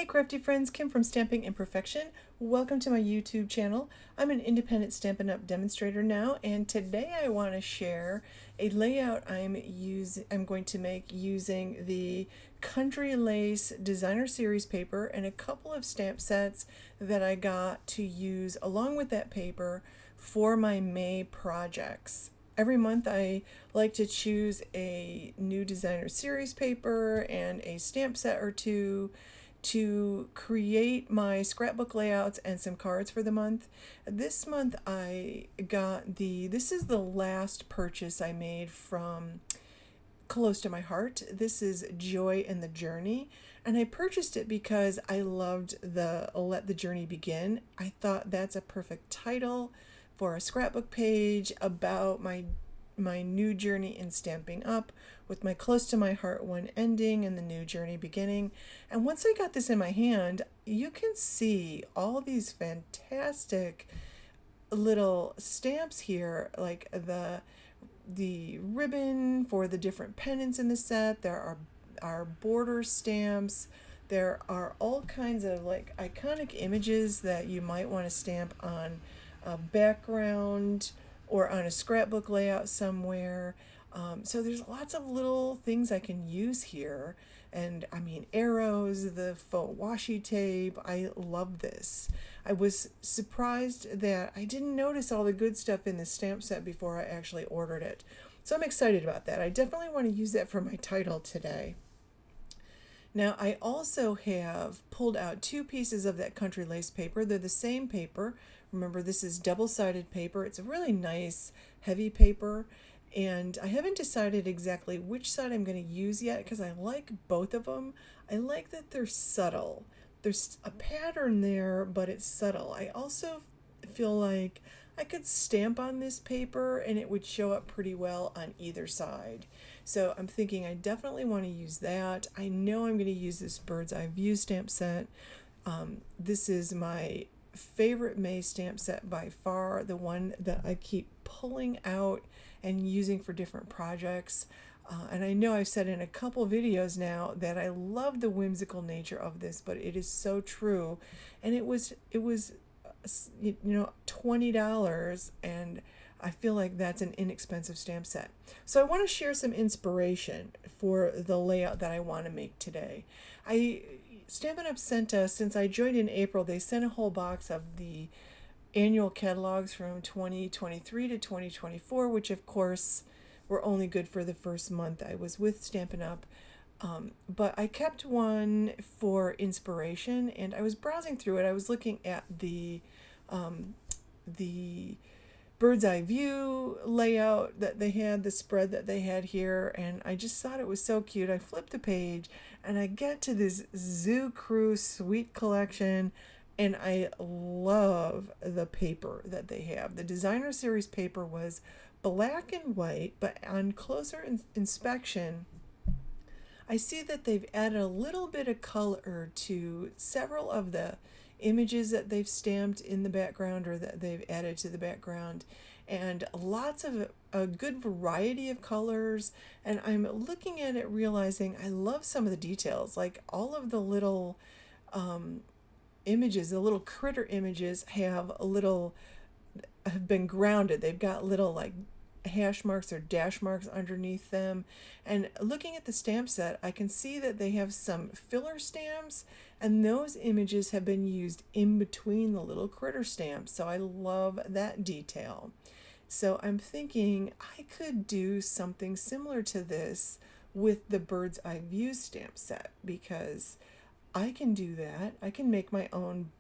crafty friends, Kim from Stamping Imperfection. Welcome to my YouTube channel. I'm an independent Stampin' Up! Demonstrator now, and today I want to share a layout I'm going to make using the Country Lace Designer Series paper and a couple of stamp sets that I got to use along with that paper for my May projects. Every month I like to choose a new designer series paper and a stamp set or two to create my scrapbook layouts and some cards for the month. This month I got this is the last purchase I made from close to my heart. This is Joy and the Journey, and I purchased it because I loved the Let the Journey Begin. I thought that's a perfect title for a scrapbook page about my new journey in Stamping Up, with my close to my heart one ending and the new journey beginning. And once I got this in my hand, you can see all these fantastic little stamps here, like the ribbon for the different pennants in the set. There are border stamps. There are all kinds of like iconic images that you might want to stamp on a background or on a scrapbook layout somewhere. So there's lots of little things I can use here. And I mean, arrows, the faux washi tape. I love this. I was surprised that I didn't notice all the good stuff in the stamp set before I actually ordered it. So I'm excited about that. I definitely want to use that for my title today. Now, I also have pulled out two pieces of that Country Lace paper. They're the same paper. Remember, this is double-sided paper. It's a really nice, heavy paper, and I haven't decided exactly which side I'm going to use yet because I like both of them. I like that they're subtle. There's a pattern there, but it's subtle. I also feel like I could stamp on this paper and it would show up pretty well on either side. So I'm thinking I definitely want to use that. I know I'm going to use this Bird's Eye View stamp set. This is my favorite May stamp set by far, the one that I keep pulling out and using for different projects. And I know I've said in a couple videos now that I love the whimsical nature of this, but it is so true. And it was $20, and I feel like that's an inexpensive stamp set. So I want to share some inspiration for the layout that I want to make today. Stampin' Up! Sent us, since I joined in April, they sent a whole box of the annual catalogs from 2023 to 2024, which of course were only good for the first month I was with Stampin' Up! But I kept one for inspiration, and I was browsing through it. I was looking at the Bird's Eye View layout that they had, the spread that they had here, and I just thought it was so cute. I flipped the page and I get to this Zoo Crew Sweet Collection, and I love the paper that they have. The designer series paper was black and white, but on closer inspection I see that they've added a little bit of color to several of the images that they've stamped in the background or that they've added to the background, and lots of a good variety of colors. And I'm looking at it realizing I love some of the details, like all of the little images, the little critter images have been grounded. They've got little like hash marks or dash marks underneath them. And looking at the stamp set, I can see that they have some filler stamps, and those images have been used in between the little critter stamps. So I love that detail. So I'm thinking I could do something similar to this with the Bird's Eye View stamp set, because I can do that. I can make my own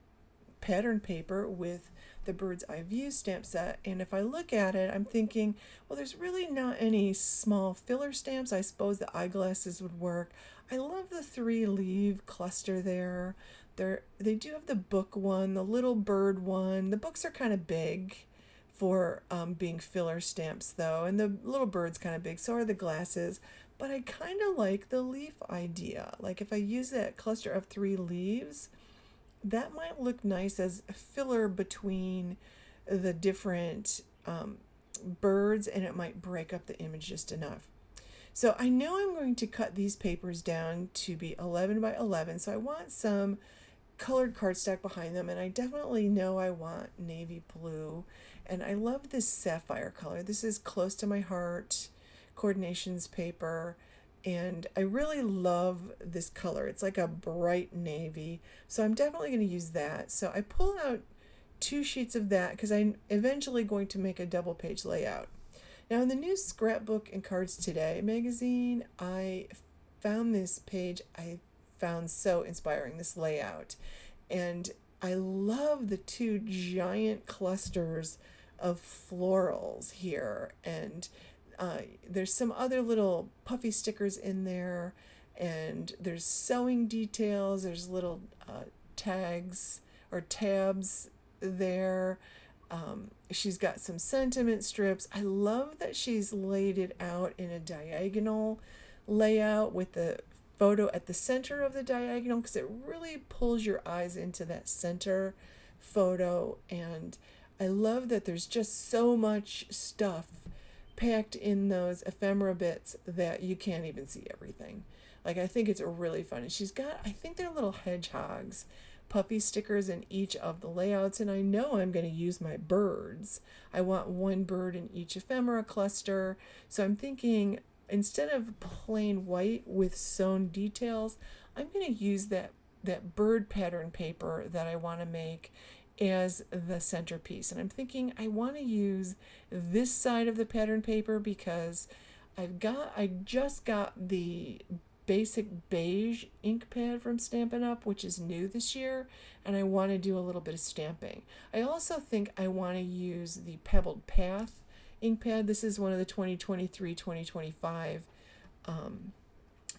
pattern paper with the Bird's Eye View stamp set, and if I look at it, I'm thinking, well, there's really not any small filler stamps. I suppose the eyeglasses would work. I love the 3-leaf cluster there. They do have the book one, the little bird one. The books are kind of big for being filler stamps though, and the little bird's kind of big, so are the glasses. But I kind of like the leaf idea. Like if I use that cluster of 3 leaves, that might look nice as filler between the different birds, and it might break up the image just enough. So I know I'm going to cut these papers down to be 11 by 11, so I want some colored cardstock behind them, and I definitely know I want navy blue, and I love this sapphire color. This is close to my heart, Coordinations paper, and I really love this color. It's like a bright navy, so I'm definitely going to use that. So I pull out 2 sheets of that because I'm eventually going to make a double page layout. Now in the new Scrapbook and Cards Today magazine, I found this page I found so inspiring, this layout. And I love the 2 giant clusters of florals here. And there's some other little puffy stickers in there. And there's sewing details. There's little tags or tabs there. She's got some sentiment strips. I love that she's laid it out in a diagonal layout with the photo at the center of the diagonal, because it really pulls your eyes into that center photo. And I love that there's just so much stuff packed in those ephemera bits that you can't even see everything. Like, I think it's really fun. And she's got, I think they're little hedgehogs, puffy stickers in each of the layouts, and I know I'm going to use my birds. I want 1 bird in each ephemera cluster, so I'm thinking instead of plain white with sewn details, I'm going to use that bird pattern paper that I want to make as the centerpiece. And I'm thinking I want to use this side of the pattern paper because I just got the basic beige ink pad from Stampin' Up, which is new this year, and I want to do a little bit of stamping. I also think I want to use the Pebbled Path ink pad. This is one of the 2023-2025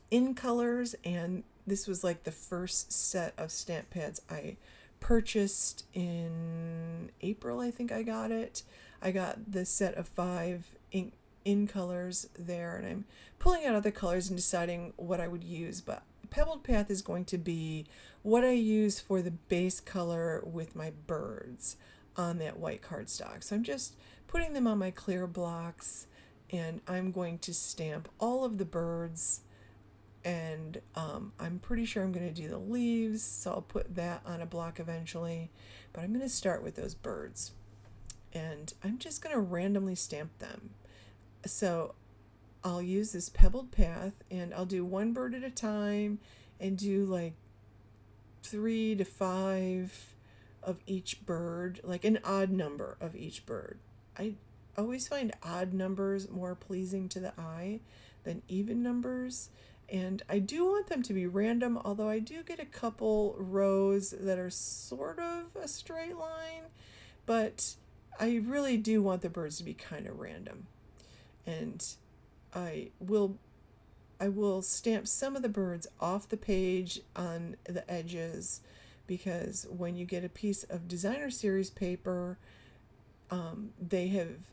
in colors, and this was like the first set of stamp pads I purchased in April. I think I got it. I got the set of 5 ink in colors there, and I'm pulling out other colors and deciding what I would use, but Pebbled Path is going to be what I use for the base color with my birds on that white cardstock. So I'm just putting them on my clear blocks, and I'm going to stamp all of the birds, and I'm pretty sure I'm going to do the leaves, so I'll put that on a block eventually, but I'm going to start with those birds, and I'm just going to randomly stamp them. So I'll use this Pebbled Path, and I'll do 1 bird at a time and do like 3 to 5 of each bird, like an odd number of each bird. I always find odd numbers more pleasing to the eye than even numbers, and I do want them to be random, although I do get a couple rows that are sort of a straight line, but I really do want the birds to be kind of random. And I will stamp some of the birds off the page on the edges, because when you get a piece of designer series paper, they have,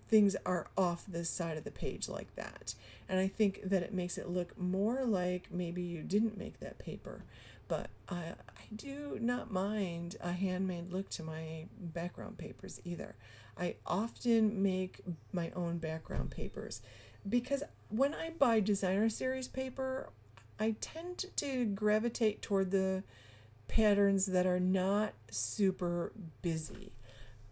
things are off this side of the page like that. And I think that it makes it look more like maybe you didn't make that paper. But I do not mind a handmade look to my background papers either. I often make my own background papers because when I buy designer series paper, I tend to gravitate toward the patterns that are not super busy.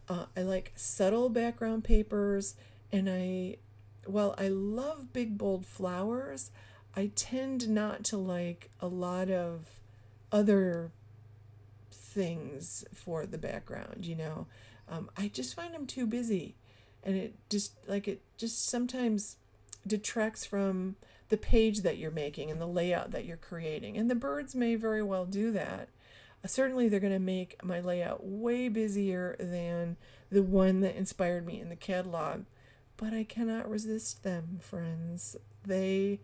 I like subtle background papers, and while I love big bold flowers, I tend not to like a lot of other things for the background, I just find them too busy, and it just sometimes detracts from the page that you're making and the layout that you're creating. And the birds may very well do that. Certainly they're going to make my layout way busier than the one that inspired me in the catalog, but I cannot resist them, friends. They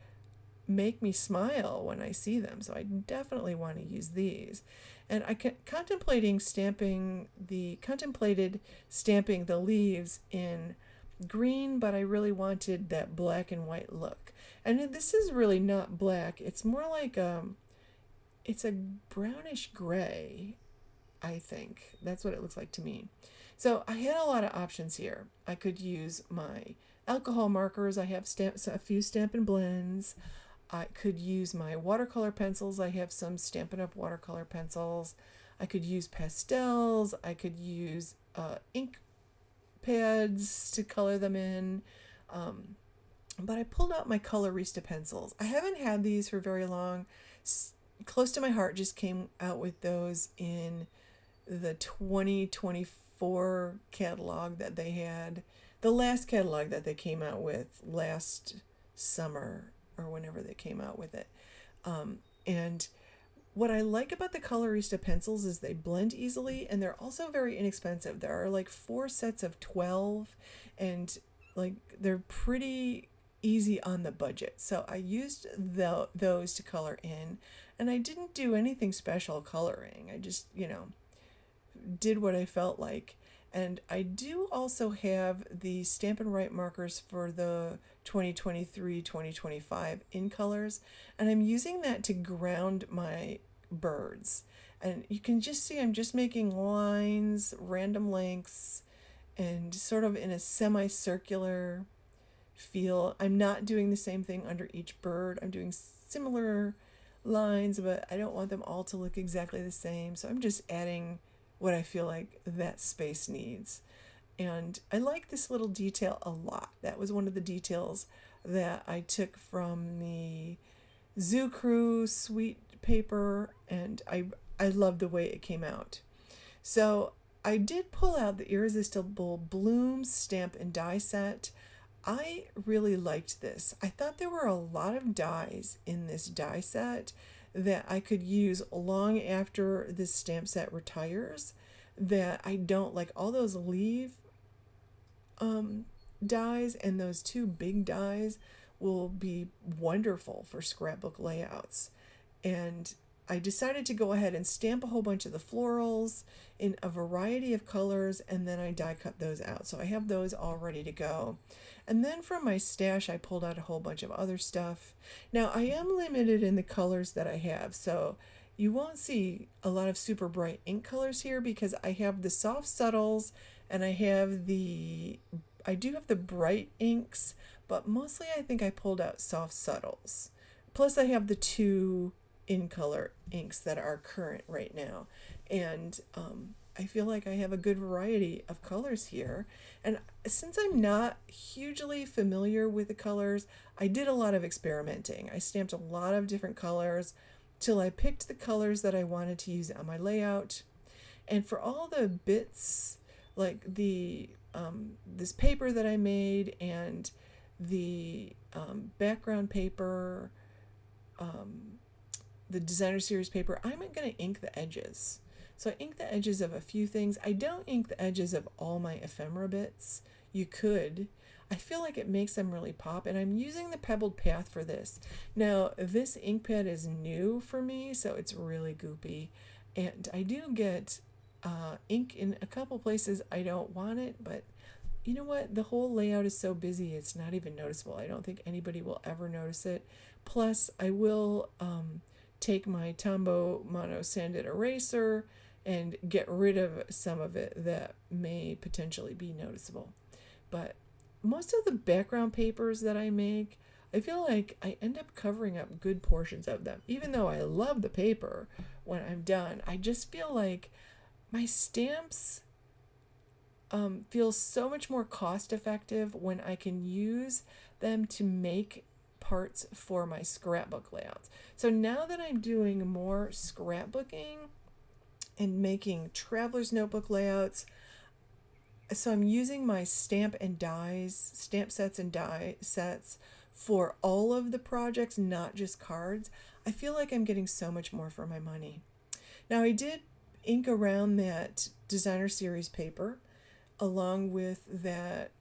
make me smile when I see them, so I definitely want to use these. And I contemplated stamping the leaves in green, but I really wanted that black and white look. And this is really not black. It's more like it's a brownish gray, I think. That's what it looks like to me. So I had a lot of options here. I could use my alcohol markers. I have a few Stampin' Blends. I could use my watercolor pencils. I have some Stampin' Up! Watercolor pencils. I could use pastels. I could use ink pads to color them in. But I pulled out my Colorista pencils. I haven't had these for very long. Close to My Heart just came out with those in the 2024 catalog that they had. The last catalog that they came out with last summer or whenever they came out with it. And what I like about the Colorista pencils is they blend easily and they're also very inexpensive. There are like 4 sets of 12 and like they're pretty easy on the budget. So I used those to color in, and I didn't do anything special coloring. I just, did what I felt like. And I do also have the Stampin' Write markers for the 2023-2025 in colors, and I'm using that to ground my birds. And you can just see I'm just making lines, random lengths, and sort of in a semicircular feel. I'm not doing the same thing under each bird. I'm doing similar lines, but I don't want them all to look exactly the same. So I'm just adding what I feel like that space needs. And I like this little detail a lot. That was one of the details that I took from the Zoo Crew Sweet paper, and I love the way it came out. So I did pull out the Irresistible Blooms stamp and die set. I really liked this. I thought there were a lot of dies in this die set that I could use long after this stamp set retires, that I don't like. All those leaf dies and those 2 big dies will be wonderful for scrapbook layouts. And I decided to go ahead and stamp a whole bunch of the florals in a variety of colors, and then I die cut those out. So I have those all ready to go. And then from my stash, I pulled out a whole bunch of other stuff. Now, I am limited in the colors that I have, so you won't see a lot of super bright ink colors here because I have the soft subtles and I do have the bright inks, but mostly I think I pulled out soft subtles. Plus I have the 2 in color inks that are current right now. And I feel like I have a good variety of colors here. And since I'm not hugely familiar with the colors, I did a lot of experimenting. I stamped a lot of different colors till I picked the colors that I wanted to use on my layout. And for all the bits, like the this paper that I made and the background paper, the designer series paper, I'm going to ink the edges. So I ink the edges of a few things. I don't ink the edges of all my ephemera bits. You could. I feel like it makes them really pop, and I'm using the Pebbled Path for this. Now, this ink pad is new for me, so it's really goopy. And I do get ink in a couple places I don't want it, but you know what? The whole layout is so busy, it's not even noticeable. I don't think anybody will ever notice it. Plus, I will take my Tombow Mono Sanded Eraser and get rid of some of it that may potentially be noticeable. But most of the background papers that I make, I feel like I end up covering up good portions of them. Even though I love the paper when I'm done, I just feel like my stamps feel so much more cost effective when I can use them to make parts for my scrapbook layouts. So now that I'm doing more scrapbooking and making traveler's notebook layouts, so I'm using my stamp sets and die sets for all of the projects, not just cards. I feel like I'm getting so much more for my money. Now, I did ink around that designer series paper along with that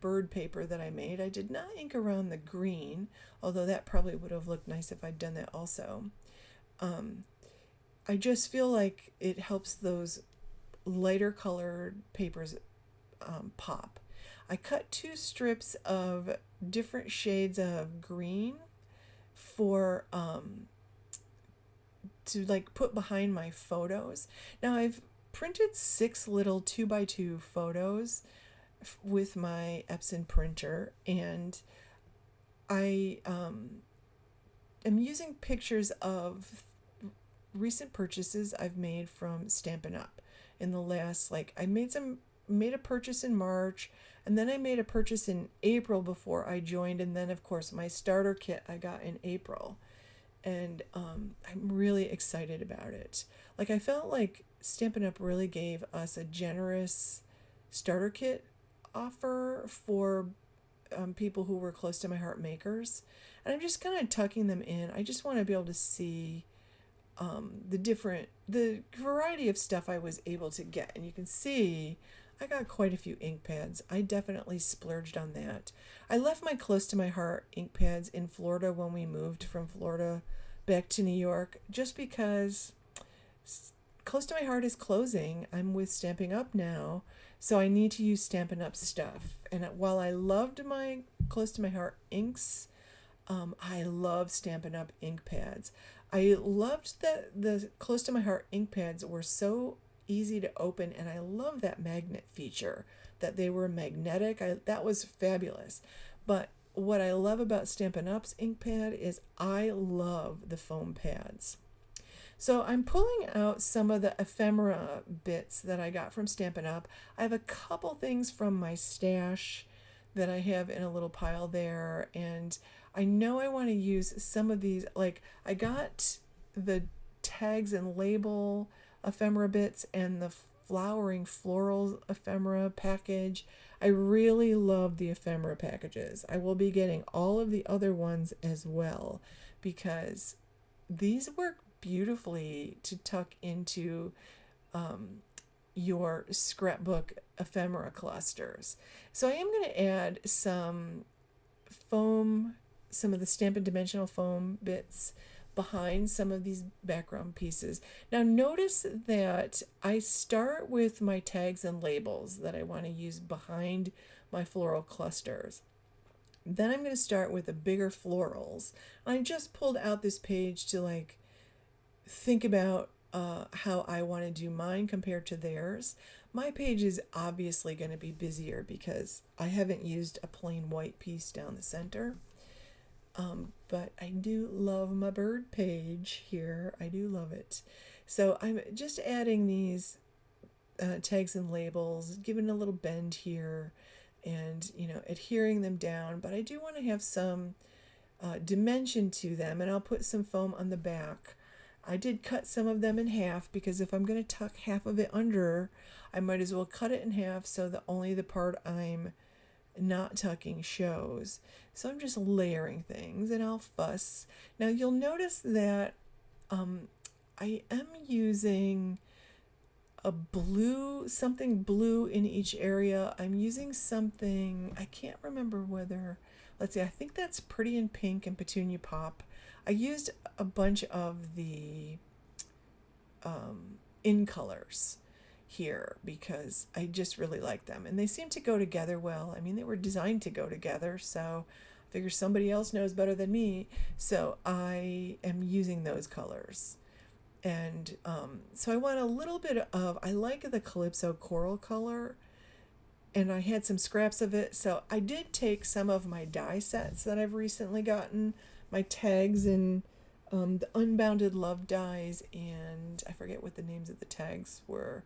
bird paper that I made. I did not ink around the green, although that probably would have looked nice if I'd done that also. I just feel like it helps those lighter colored papers pop. I cut 2 strips of different shades of green for to like put behind my photos. Now I've printed 6 little 2x2 photos with my Epson printer, and I am using pictures of recent purchases I've made from Stampin' Up. In the last, I made a purchase in March, and then I made a purchase in April before I joined, and then of course my starter kit I got in April, and I'm really excited about it. I felt like Stampin' Up really gave us a generous starter kit offer for people who were close to my heart makers, and I'm just kind of tucking them in. I just want to be able to see the variety of stuff I was able to get, and you can see I got quite a few ink pads. I definitely splurged on that. I left my close to my heart ink pads in Florida when we moved from Florida back to New York, just because close to my heart is closing. I'm with Stampin' Up now, so I need to use Stampin' Up stuff. And while I loved my close to my heart inks, I love Stampin' Up ink pads. I loved that the close to my heart ink pads were so easy to open, and I love that magnet feature, that they were magnetic. That was fabulous. But what I love about Stampin' Up's ink pad is I love the foam pads. So I'm pulling out some of the ephemera bits that I got from Stampin' Up. I have a couple things from my stash that I have in a little pile there, and I know I want to use some of these. I got the tags and label ephemera bits and the flowering floral ephemera package. I really love the ephemera packages. I will be getting all of the other ones as well, because these work beautifully to tuck into your scrapbook ephemera clusters. So I am going to add some of the Stampin' dimensional foam bits behind some of these background pieces. Now notice that I start with my tags and labels that I want to use behind my floral clusters. Then I'm going to start with the bigger florals. I just pulled out this page to think about how I want to do mine compared to theirs. My page is obviously going to be busier because I haven't used a plain white piece down the center. But I do love my bird page here. I do love it. So I'm just adding these tags and labels, giving a little bend here, and adhering them down. But I do want to have some dimension to them, and I'll put some foam on the back. I did cut some of them in half, because if I'm going to tuck half of it under, I might as well cut it in half so that only the part I'm not tucking shows. So I'm just layering things, and I'll fuss. Now you'll notice that I am using something blue in each area. I'm using something, I can't remember whether, let's see, I think that's Pretty in Pink and Petunia Pop. I used a bunch of the in colors here because I just really like them, and they seem to go together well. I mean, they were designed to go together, so I figure somebody else knows better than me, so I am using those colors. And so I want a little bit of, I like the Calypso coral color, and I had some scraps of it, so I did take some of my die sets that I've recently gotten, my tags and the Unbounded Love dies, and I forget what the names of the tags were,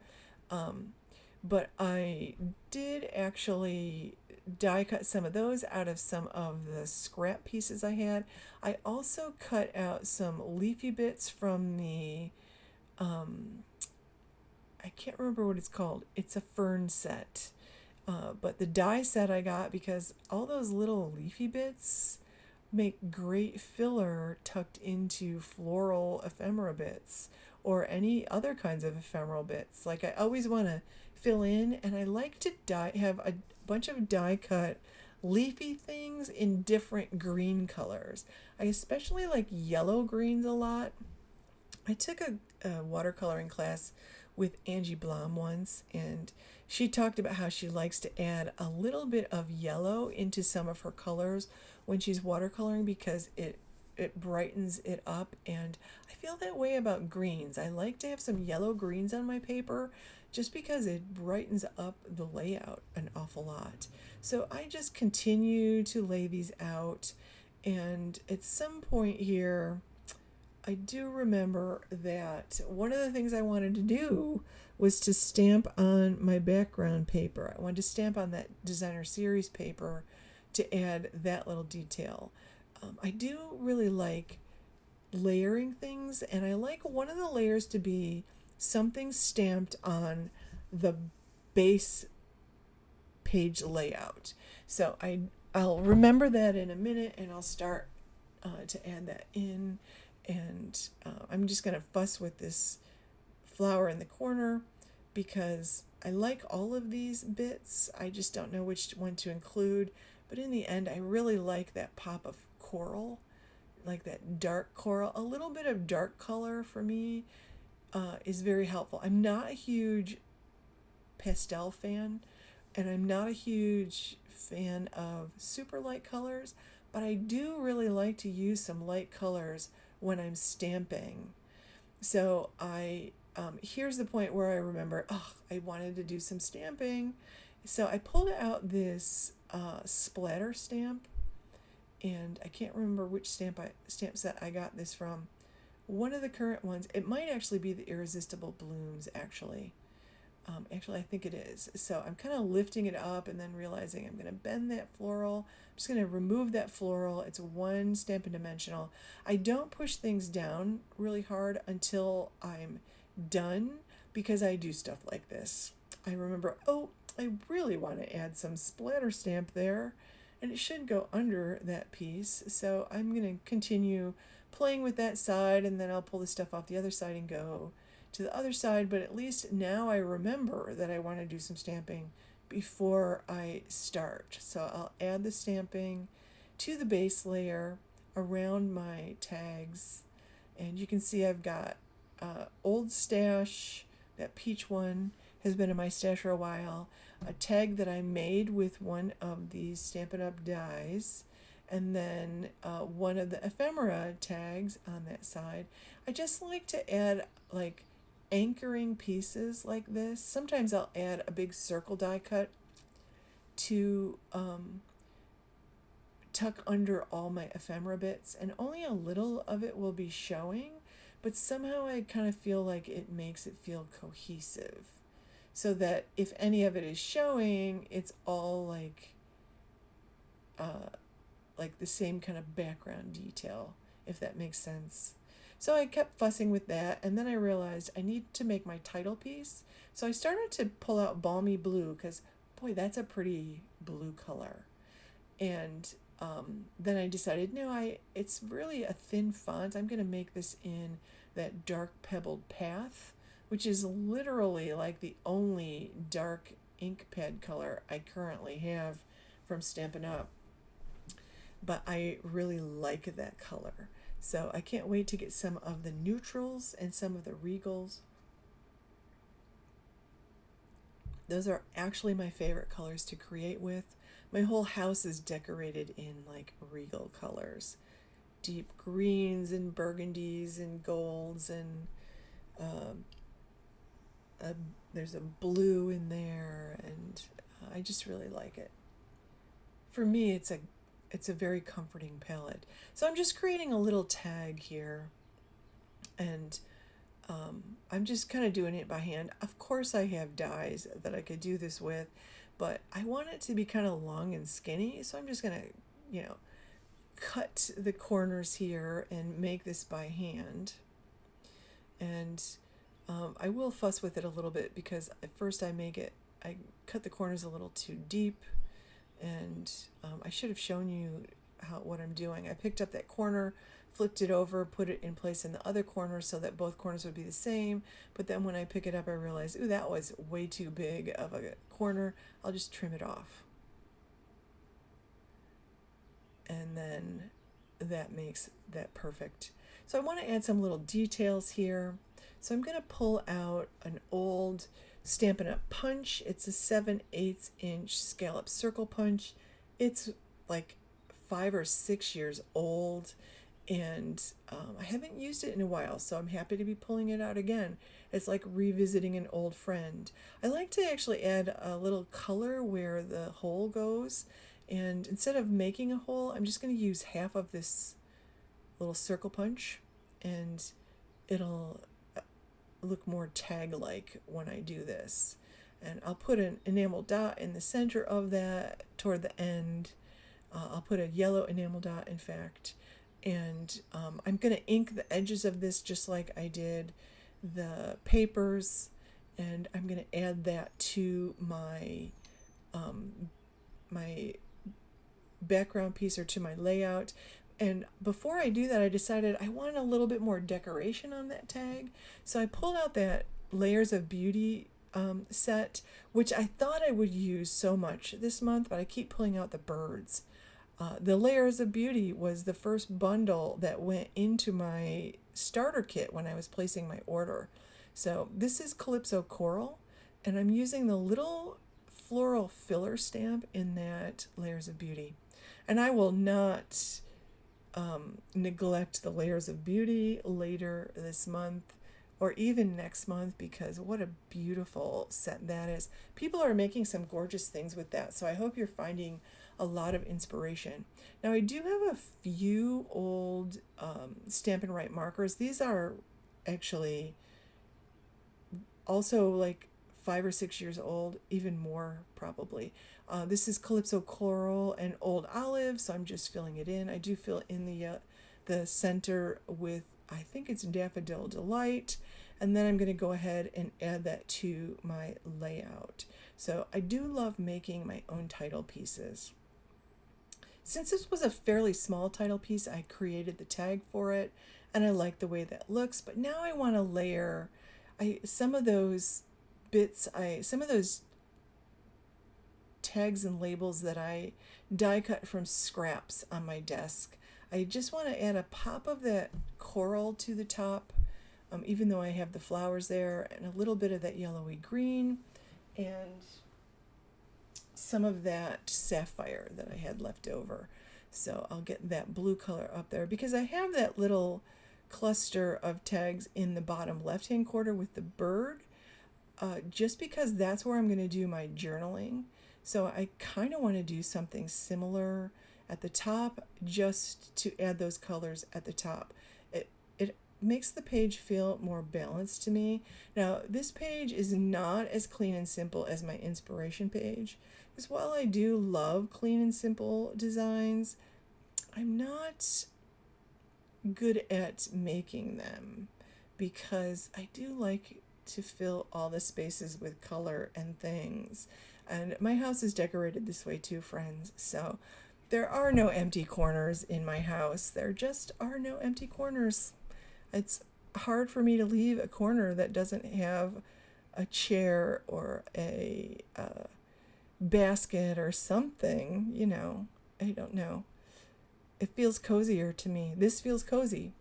but I did actually die cut some of those out of some of the scrap pieces I had. I also cut out some leafy bits from the I can't remember what it's called. It's a fern set, but the die set I got because all those little leafy bits make great filler tucked into floral ephemera bits or any other kinds of ephemeral bits. I always want to fill in, and I like to have a bunch of die cut leafy things in different green colors. I especially like yellow greens a lot. I took a watercoloring class with Angie Blom once, and she talked about how she likes to add a little bit of yellow into some of her colors when she's watercoloring because it it brightens it up, and I feel that way about greens. I like to have some yellow greens on my paper just because it brightens up the layout an awful lot. So I just continue to lay these out, and at some point here, I do remember that one of the things I wanted to do was to stamp on my background paper. I wanted to stamp on that designer series paper to add that little detail. I do really like layering things, and I like one of the layers to be something stamped on the base page layout. So I'll remember that in a minute, and I'll start to add that in. And I'm just going to fuss with this flower in the corner because I like all of these bits. I just don't know which one to include. But in the end, I really like that pop of coral, like that dark coral. A little bit of dark color for me is very helpful. I'm not a huge pastel fan, and I'm not a huge fan of super light colors, but I do really like to use some light colors when I'm stamping. So here's the point where I remember, I wanted to do some stamping. So I pulled out this splatter stamp, and I can't remember which stamp set I got this from. One of the current ones, it might actually be the Irresistible Blooms, actually. Actually, I think it is. So I'm kind of lifting it up and then realizing I'm going to bend that floral. I'm just going to remove that floral. It's one Stampin' Dimensional. I don't push things down really hard until I'm done because I do stuff like this. I remember, I really want to add some splatter stamp there, and it should go under that piece. So I'm going to continue playing with that side, and then I'll pull the stuff off the other side and go to the other side. But at least now I remember that I want to do some stamping before I start. So I'll add the stamping to the base layer around my tags, and you can see I've got Old Stash. That peach one has been in my stash for a while. A tag that I made with one of these Stampin' Up dies, and then one of the ephemera tags on that side. I just like to add like anchoring pieces like this. Sometimes I'll add a big circle die cut to tuck under all my ephemera bits, and only a little of it will be showing, but somehow I kind of feel like it makes it feel cohesive, so that if any of it is showing, it's all like the same kind of background detail, if that makes sense. So I kept fussing with that, and then I realized I need to make my title piece. So I started to pull out Balmy Blue, because boy, that's a pretty blue color. And then I decided, no, it's really a thin font. I'm going to make this in that dark pebbled path, which is literally like the only dark ink pad color I currently have from Stampin' Up. But I really like that color. So I can't wait to get some of the neutrals and some of the regals. Those are actually my favorite colors to create with. My whole house is decorated in like regal colors. Deep greens and burgundies and golds, and there's a blue in there, and I just really like it. For me, it's a very comforting palette. So I'm just creating a little tag here, and I'm just kind of doing it by hand. Of course I have dies that I could do this with, but I want it to be kind of long and skinny, so I'm just going to, cut the corners here and make this by hand. And I will fuss with it a little bit, because at first I cut the corners a little too deep, and I should have shown you what I'm doing. I picked up that corner, flipped it over, put it in place in the other corner so that both corners would be the same. But then when I pick it up, I realized, ooh, that was way too big of a corner. I'll just trim it off. And then that makes that perfect. So I want to add some little details here. So I'm going to pull out an old Stampin' Up punch. It's a 7/8 inch scallop circle punch. It's like 5 or 6 years old, and I haven't used it in a while, so I'm happy to be pulling it out again. It's like revisiting an old friend. I like to actually add a little color where the hole goes, and instead of making a hole, I'm just going to use half of this little circle punch, and it'll look more tag-like when I do this. And I'll put an enamel dot in the center of that toward the end. I'll put a yellow enamel dot, in fact, and I'm going to ink the edges of this just like I did the papers, and I'm going to add that to my my background piece, or to my layout. And before I do that, I decided I want a little bit more decoration on that tag, so I pulled out that Layers of Beauty set, which I thought I would use so much this month, but I keep pulling out the birds. The Layers of Beauty was the first bundle that went into my starter kit when I was placing my order. So this is Calypso Coral, and I'm using the little floral filler stamp in that Layers of Beauty. And I will not neglect the Layers of Beauty later this month or even next month, because what a beautiful set that is. People are making some gorgeous things with that, so I hope you're finding a lot of inspiration. Now, I do have a few old Stampin' Write markers. These are actually also like 5 or 6 years old, even more probably. This is Calypso Coral and Old Olive, so I'm just filling it in. I do fill in the center with, I think it's Daffodil Delight, and then I'm going to go ahead and add that to my layout. So I do love making my own title pieces. Since this was a fairly small title piece, I created the tag for it, and I like the way that looks. But now I want to layer some of those tags and labels that I die cut from scraps on my desk. I just want to add a pop of that coral to the top, even though I have the flowers there, and a little bit of that yellowy green, and some of that sapphire that I had left over. So I'll get that blue color up there, because I have that little cluster of tags in the bottom left-hand corner with the bird, just because that's where I'm going to do my journaling. So I kind of want to do something similar at the top, just to add those colors at the top. It makes the page feel more balanced to me. Now, this page is not as clean and simple as my inspiration page, because while I do love clean and simple designs, I'm not good at making them, because I do like to fill all the spaces with color and things. And my house is decorated this way too, friends. So there are no empty corners in my house. There just are no empty corners. It's hard for me to leave a corner that doesn't have a chair or a basket or something, I don't know. It feels cozier to me. This feels cozy.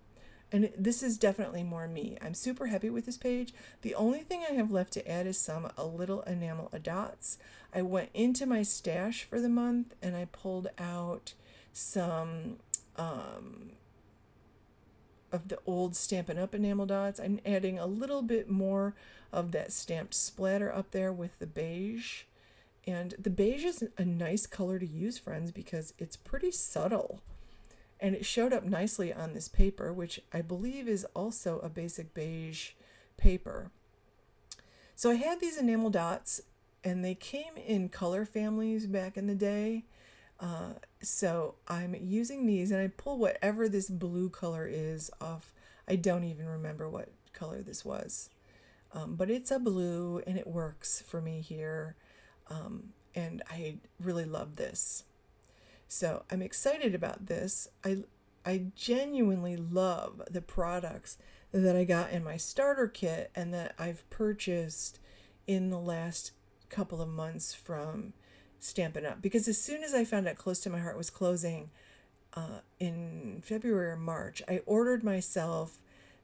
And this is definitely more me. I'm super happy with this page. The only thing I have left to add is a little enamel dots. I went into my stash for the month and I pulled out some of the old Stampin' Up enamel dots. I'm adding a little bit more of that stamped splatter up there with the beige. And the beige is a nice color to use, friends, because it's pretty subtle. And it showed up nicely on this paper, which I believe is also a basic beige paper. So I had these enamel dots, and they came in color families back in the day. So I'm using these, and I pull whatever this blue color is off. I don't even remember what color this was. But it's a blue, and it works for me here. And I really love this. So I'm excited about this. I genuinely love the products that I got in my starter kit and that I've purchased in the last couple of months from Stampin' Up. Because as soon as I found out Close to My Heart was closing in February or March, I ordered myself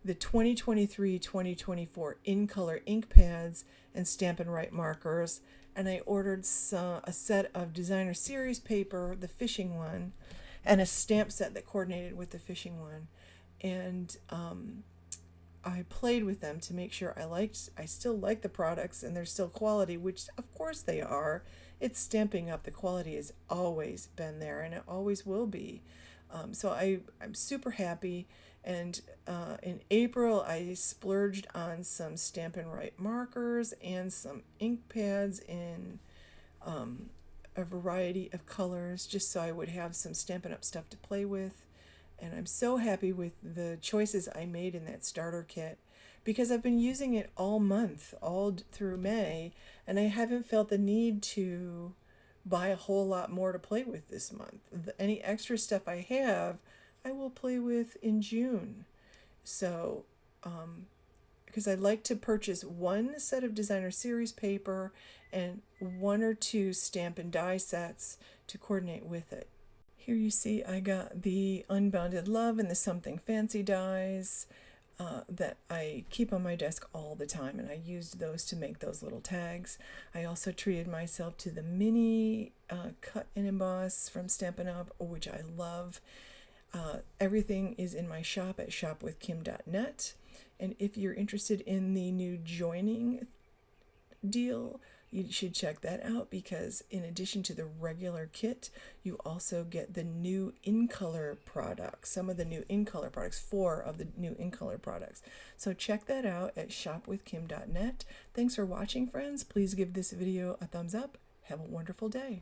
the 2023-2024 in color ink pads and Stampin' Write markers, and I ordered a set of designer series paper, the fishing one, and a stamp set that coordinated with the fishing one. And I played with them to make sure I still like the products and they're still quality, which of course they are. It's Stampin' Up. The quality has always been there and it always will be. So I'm super happy. And in April, I splurged on some Stampin' Write markers and some ink pads in a variety of colors, just so I would have some Stampin' Up stuff to play with. And I'm so happy with the choices I made in that starter kit because I've been using it all month, all through May, and I haven't felt the need to buy a whole lot more to play with this month. Any extra stuff I have, I will play with in June. So, because I'd like to purchase one set of designer series paper and one or two stamp and die sets to coordinate with it. Here you see I got the Unbounded Love and the Something Fancy dies that I keep on my desk all the time, and I used those to make those little tags. I also treated myself to the mini cut and emboss from Stampin' Up, which I love. Everything is in my shop at shopwithkim.net, and if you're interested in the new joining deal, you should check that out because in addition to the regular kit, you also get the new in-color products, some of the new in-color products, 4 of the new in-color products. So check that out at shopwithkim.net. Thanks for watching, friends. Please give this video a thumbs up. Have a wonderful day.